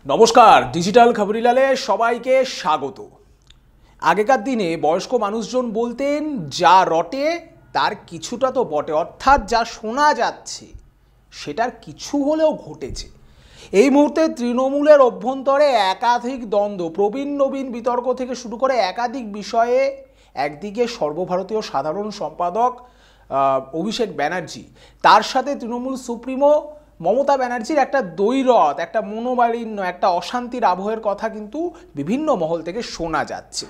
নমস্কার, ডিজিটাল খবরিলালে সবাইকে স্বাগত। আগেকার দিনে বয়স্ক মানুষজন বলতেন যা রটে তার কিছুটা তো বটে, অর্থাৎ যা শোনা যাচ্ছে সেটার কিছু হলেও ঘটেছে। এই মুহূর্তে তৃণমূলের অভ্যন্তরে একাধিক দ্বন্দ্ব, প্রবীণ নবীন বিতর্ক থেকে শুরু করে একাধিক বিষয়ে একদিকে সর্বভারতীয় সাধারণ সম্পাদক অভিষেক ব্যানার্জি, তার সাথে তৃণমূল সুপ্রিমো মমতা ব্যানার্জির একটা দ্বৈরথ, একটা মনোমালিন্য, একটা অশান্তির আবহের কথা কিন্তু বিভিন্ন মহল থেকে শোনা যাচ্ছে।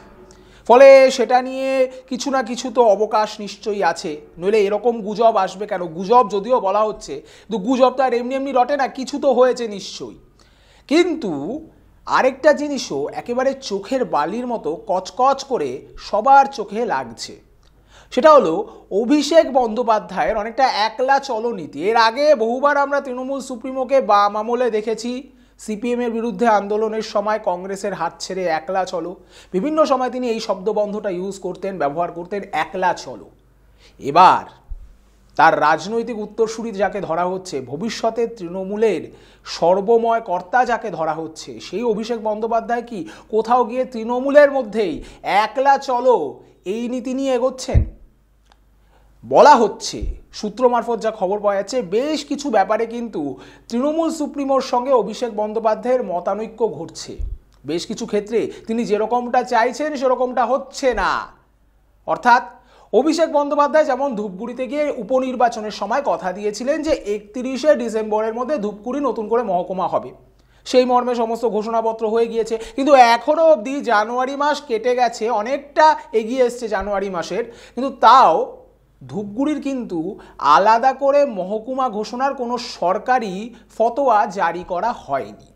ফলে সেটা নিয়ে কিছু না কিছু তো অবকাশ নিশ্চয়ই আছে, নইলে এরকম গুজব আসবে কেন? গুজব যদিও বলা হচ্ছে, কিন্তু গুজব তো আর এমনি এমনি রটে না, কিছু তো হয়েছে নিশ্চয়ই। কিন্তু আরেকটা জিনিসও একেবারে চোখের বালির মতো কচকচ করে সবার চোখে লাগছে, সেটা হলো অভিষেক বন্দ্যোপাধ্যায়ের অনেকটা একলা চলনীতি। এর আগে বহুবার আমরা তৃণমূল সুপ্রিমোকে বাম আমলে দেখেছি, সিপিএমের বিরুদ্ধে আন্দোলনের সময় কংগ্রেসের হাত ছেড়ে একলা চলো, বিভিন্ন সময় তিনি এই শব্দবন্ধটা ইউজ করতেন, ব্যবহার করতেন, একলা চলো। এবার তার রাজনৈতিক উত্তরসূরি যাকে ধরা হচ্ছে, ভবিষ্যতে তৃণমূলের সর্বময় কর্তা যাকে ধরা হচ্ছে, সেই অভিষেক বন্দ্যোপাধ্যায় কি কোথাও গিয়ে তৃণমূলের মধ্যেই একলা চলো এই নীতি নিয়ে এগোচ্ছেন? বলা হচ্ছে, সূত্র মারফত যা খবর পাওয়া যাচ্ছে, বেশ কিছু ব্যাপারে কিন্তু তৃণমূল সুপ্রিমোর সঙ্গে অভিষেক বন্দ্যোপাধ্যায়ের মতানৈক্য ঘটছে। বেশ কিছু ক্ষেত্রে তিনি যেরকমটা চাইছেন সেরকমটা হচ্ছে না। অর্থাৎ অভিষেক বন্দ্যোপাধ্যায় যেমন ধূপগুড়িতে গিয়ে উপনির্বাচনের সময় কথা দিয়েছিলেন যে 31শে ডিসেম্বরের মধ্যে ধূপগুড়ি নতুন করে মহকুমা হবে, সেই মর্মে সমস্ত ঘোষণাপত্র হয়ে গিয়েছে। কিন্তু এখনও অবধি জানুয়ারি মাস কেটে গেছে, অনেকটা এগিয়ে এসছে জানুয়ারি মাসের, কিন্তু তাও ধূপগুড়ির কিন্তু আলাদা করে মহকুমা ঘোষণার কোনো সরকারি ফতোয়া জারি করা হয়নি।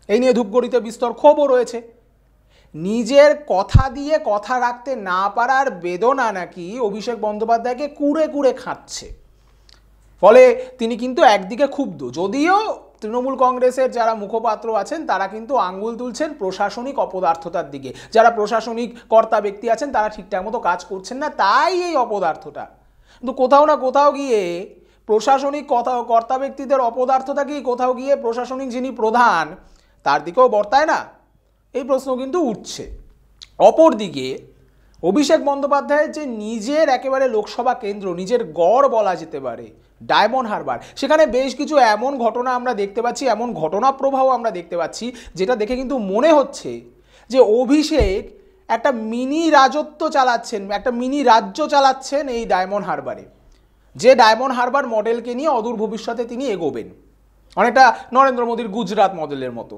এই নিয়ে ধূপগুড়িতে বিস্তর ক্ষোভও রয়েছে। নিজের কথা দিয়ে কথা রাখতে না পারার বেদনা নাকি অভিষেক বন্দ্যোপাধ্যায়কে কুড়ে কুড়ে খাচ্ছে। ফলে তিনি কিন্তু একদিকে ক্ষুব্ধ, যদিও তৃণমূল কংগ্রেসের যারা মুখপাত্র আছেন তারা কিন্তু আঙ্গুল তুলছেন প্রশাসনিক অপদার্থতার দিকে। যারা প্রশাসনিক কর্তা ব্যক্তি আছেন তারা ঠিকঠাক মতো কাজ করছেন না, তাই এই অপদার্থতা। কিন্তু কোথাও না কোথাও গিয়ে প্রশাসনিক কর্তা ব্যক্তিদের অপদার্থতা কি কোথাও গিয়ে প্রশাসনিক যিনি প্রধান তার দিকেও বর্তায় না? এই প্রশ্ন কিন্তু উঠছে। অপরদিকে অভিষেক বন্দ্যোপাধ্যায়ের যে নিজের একেবারে লোকসভা কেন্দ্র, নিজের গড় বলা যেতে পারে ডায়মন্ড হারবার, সেখানে বেশ কিছু এমন ঘটনা আমরা দেখতে পাচ্ছি, এমন ঘটনা প্রবাহ আমরা দেখতে পাচ্ছি, যেটা দেখে কিন্তু মনে হচ্ছে যে অভিষেক একটা মিনি রাজত্ব চালাচ্ছেন, একটা মিনি রাজ্য চালাচ্ছেন এই ডায়মন্ড হারবারে, যে ডায়মন্ড হারবার মডেলকে নিয়ে অদূর ভবিষ্যতে তিনি এগোবেন, অনেকটা নরেন্দ্র মোদীর গুজরাট মডেলের মতো।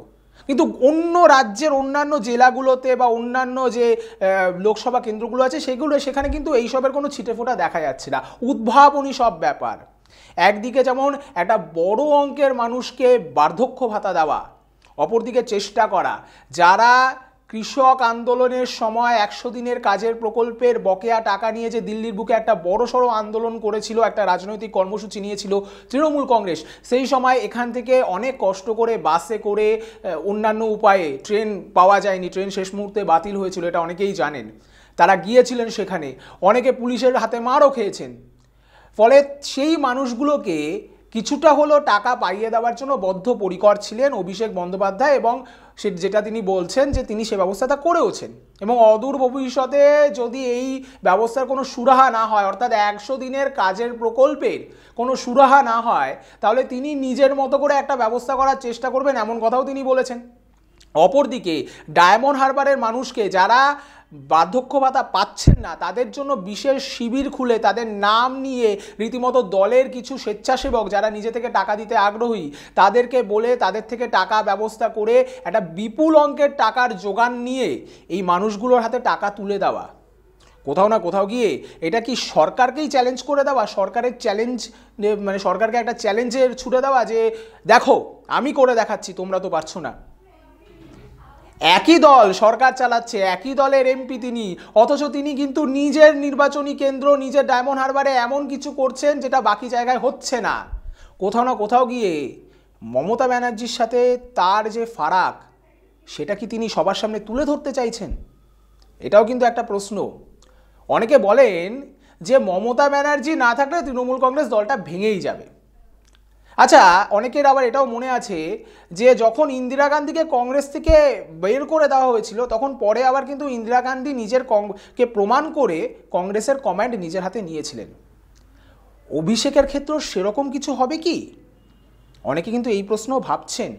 কিন্তু অন্য রাজ্যের অন্যান্য জেলাগুলোতে বা অন্যান্য যে লোকসভা কেন্দ্রগুলো আছে সেখানে কিন্তু এইসবের কোনো ছিটেফোঁটা দেখা যাচ্ছে না, উদ্ভাবনী সব ব্যাপার। একদিকে যেমন একটা বড় অঙ্কের মানুষকে বার্ধক্য ভাতা দেওয়া, অপরদিকে চেষ্টা করা যারা কৃষক আন্দোলনের সময় 100 দিনের কাজের প্রকল্পের বকেয়া টাকা নিয়ে যে দিল্লির বুকে একটা বড়সড় আন্দোলন করেছিল, একটা রাজনৈতিক কর্মসূচি নিয়েছিল তৃণমূল কংগ্রেস, সেই সময় এখান থেকে অনেক কষ্ট করে বাসে করে অন্যান্য উপায়ে, ট্রেন পাওয়া যায়নি, ট্রেন শেষ মুহূর্তে বাতিল হয়েছিল, এটা অনেকেই জানেন। তারা গিয়েছিলেন সেখানে, অনেকে পুলিশের হাতে মারও খেয়েছেন। ফলে সেই মানুষগুলোকে কিছুটা হলো টাকা পাইয়ে দেওয়ার জন্য বদ্ধপরিকর ছিলেন অভিষেক বন্দ্যোপাধ্যায়, এবং যেটা তিনি বলছেন যে তিনি সে ব্যবস্থাটা করেওছেন। এবং অদূর ভবিষ্যতে যদি এই ব্যবস্থার কোনো সুরাহা না হয়, অর্থাৎ 100 দিনের কাজের প্রকল্পের কোনো সুরাহা না হয়, তাহলে তিনি নিজের মতো করে একটা ব্যবস্থা করার চেষ্টা করবেন, এমন কথাও তিনি বলেছেন। অপরদিকে ডায়মন্ড হারবারের মানুষকে, যারা বার্ধক্য ভাতা পাচ্ছেন না, তাদের জন্য বিশেষ শিবির খুলে তাদের নাম নিয়ে রীতিমতো দলের কিছু স্বেচ্ছাসেবক যারা নিজে থেকে টাকা দিতে আগ্রহী তাদেরকে বলে তাদের থেকে টাকা ব্যবস্থা করে একটা বিপুল অঙ্কের টাকার জোগান নিয়ে এই মানুষগুলোর হাতে টাকা তুলে দেওয়া, কোথাও না কোথাও গিয়ে এটা কি সরকারকেই চ্যালেঞ্জ করে দেওয়া, সরকারের চ্যালেঞ্জ, মানে সরকারকে একটা চ্যালেঞ্জের ছুটে দেওয়া যে দেখো আমি করে দেখাচ্ছি, তোমরা তো পারছো না। একই দল সরকার চালাচ্ছে, একই দলের এমপি তিনি, অথচ তিনি কিন্তু নিজের নির্বাচনী কেন্দ্র, নিজের ডায়মন্ড হারবারে এমন কিছু করছেন যেটা বাকি জায়গায় হচ্ছে না। কোথাও না কোথাও গিয়ে মমতা ব্যানার্জির সাথে তার যে ফারাক, সেটা কি তিনি সবার সামনে তুলে ধরতে চাইছেন? এটাও কিন্তু একটা প্রশ্ন। অনেকে বলেন যে মমতা ব্যানার্জি না থাকলে তৃণমূল কংগ্রেস দলটা ভেঙেই যাবে। আচ্ছা, অনেকের আবার এটাও মনে আছে যে যখন ইন্দিরা গান্ধীকে কংগ্রেস থেকে বের করে দেওয়া হয়েছিল, তখন পরে আবার কিন্তু ইন্দিরা গান্ধী নিজের কে প্রমাণ করে কংগ্রেসের কমান্ড নিজের হাতে নিয়েছিলেন। অভিষেকের ক্ষেত্রেও সেরকম কিছু হবে কি? অনেকে কিন্তু এই প্রশ্ন ভাবছেন,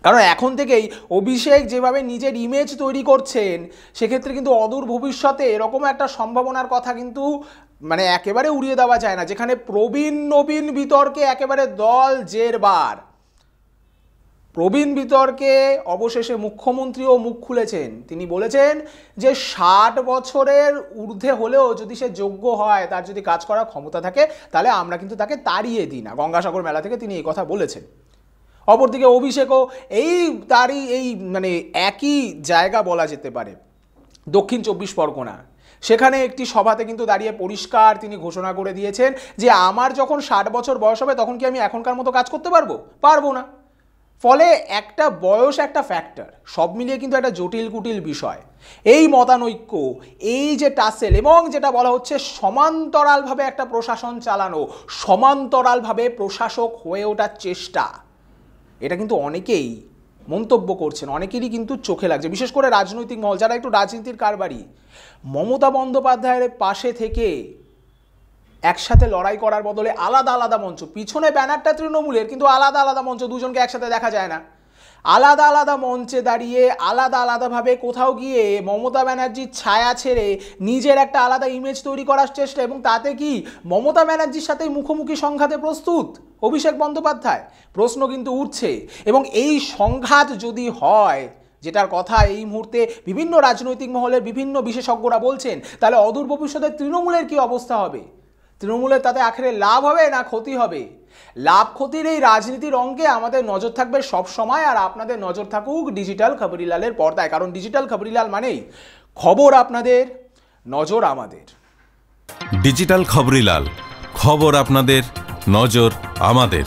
কারণ এখন থেকেই অভিষেক যেভাবে নিজের ইমেজ তৈরি করছেন, সেক্ষেত্রে কিন্তু অদূর ভবিষ্যতে এরকম একটা সম্ভাবনার কথা কিন্তু মানে একেবারে উড়িয়ে দেওয়া যায় না, যেখানে প্রবীণ নবীন বিতর্কে একেবারে দল জেরবার। প্রবীণ বিতর্কে অবশেষে মুখ্যমন্ত্রীও মুখ খুলেছেন। তিনি বলেছেন যে 60 বছরের ঊর্ধ্বে হলেও যদি সে যোগ্য হয়, তার যদি কাজ করার ক্ষমতা থাকে, তাহলে আমরা কিন্তু তাকে তাড়িয়ে দিই না। গঙ্গাসাগর মেলা থেকে তিনি এই কথা বলেছেন। অপরদিকে অভিষেকও তারই মানে একই জায়গা বলা যেতে পারে, দক্ষিণ 24 পরগনা। সেখানে একটি সভাতে কিন্তু দাঁড়িয়ে পরিষ্কার তিনি ঘোষণা করে দিয়েছেন যে আমার যখন 60 বছর বয়স হবে, তখন কি আমি এখনকার মতো কাজ করতে পারবো না। ফলে একটা বয়স একটা ফ্যাক্টর, সব মিলিয়ে কিন্তু একটা জটিল কুটিল বিষয়। এই মতানৈক্য, এই যে টাসেল, এবং যেটা বলা হচ্ছে সমান্তরালভাবে একটা প্রশাসন চালানো, সমান্তরালভাবে প্রশাসক হয়ে ওঠার চেষ্টা, এটা কিন্তু অনেকেই মন্তব্য করছেন, অনেকেরই কিন্তু চোখে লাগছে, বিশেষ করে রাজনৈতিক মহল, যারা একটু রাজনীতির কারবারি। মমতা বন্দ্যোপাধ্যায়ের পাশে থেকে একসাথে লড়াই করার বদলে আলাদা আলাদা মঞ্চ, পিছনে ব্যানারটা তৃণমূলের, কিন্তু আলাদা আলাদা মঞ্চ, দুজনকে একসাথে দেখা যায় না। আলাদা আলাদা মঞ্চে দাঁড়িয়ে আলাদা আলাদাভাবে কোথাও গিয়ে মমতা ব্যানার্জির ছায়া ছেড়ে নিজের একটা আলাদা ইমেজ তৈরি করার চেষ্টা, এবং তাতে কি মমতা ব্যানার্জির সাথে মুখোমুখি সংঘাতে প্রস্তুত অভিষেক বন্দ্যোপাধ্যায়? প্রশ্ন কিন্তু উঠছে। এবং এই সংঘাত যদি হয়, যেটার কথা এই মুহূর্তে বিভিন্ন রাজনৈতিক মহলের বিভিন্ন বিশেষজ্ঞরা বলছেন, তাহলে অদূর ভবিষ্যতে তৃণমূলের কি অবস্থা হবে? তৃণমূলের তাতে আখেরে লাভ হবে না ক্ষতি হবে? লাভ ক্ষতির এই রাজনীতির অঙ্কে আমাদের নজর থাকবে সব সময়, আর আপনাদের নজর থাকুক ডিজিটাল খবরিলালের পর্দায়, কারণ ডিজিটাল খবরিলাল মানেই খবর আপনাদের, নজর আমাদের। ডিজিটাল খবরিলাল, খবর আপনাদের, নজর আমাদের।